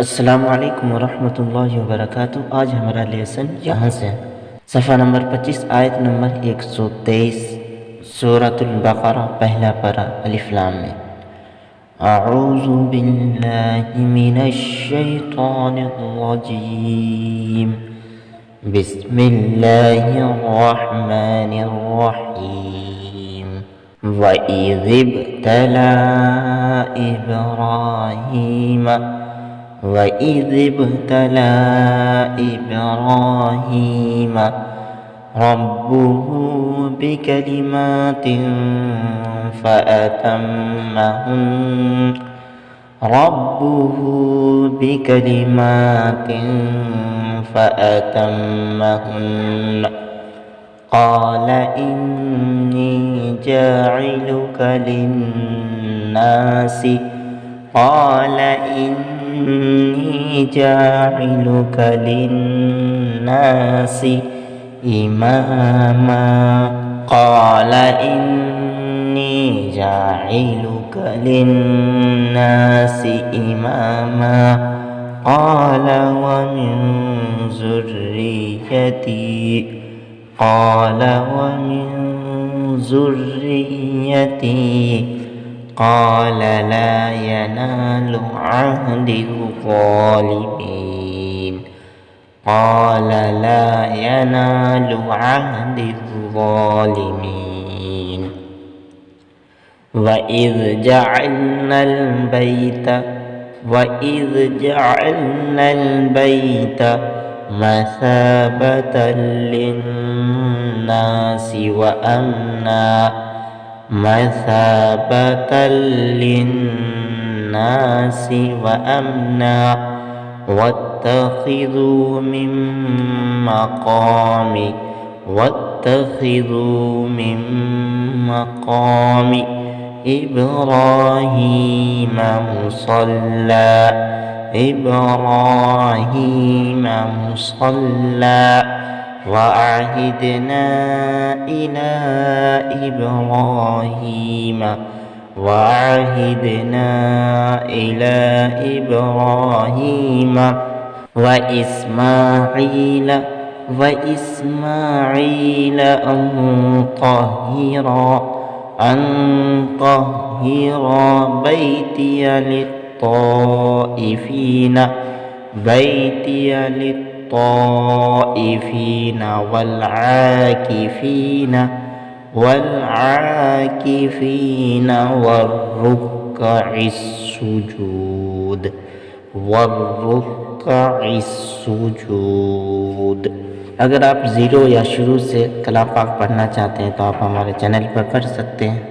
अस्सलामु अलैकुम वरहमतुल्लाहि वबरकातुहू। आज हमारा लेसन यहाँ से सफ़ा नंबर 25 आयत नंबर 123 सूरतुल बक़रा पहला पारा अलिफ लाम में। अऊज़ु बिल्लाहि मिनश शैतानिर रजीम। बिस्मिल्लाहिर रहमानिर रहीम। वइज़ इब्तला इब्राहीम وإذ ابتلى إبراهيم ربه بكلمات فأتمهن قال إني جاعلك للناس إماما قال ومن ذريتي قال لا ينال عهد الظالمين وإذ جعلنا البيت مثابة للناس وأمنا واتخذوا من مقام إبراهيم مصلى وعهدنا إلى إبراهيم وإسماعيل أن طهر بيتي للطائفين والعاكفين والركع السجود। अगर आप ज़ीरो या शुरू से कलाम पाक पढ़ना चाहते हैं तो आप हमारे चैनल पर पढ़ सकते हैं।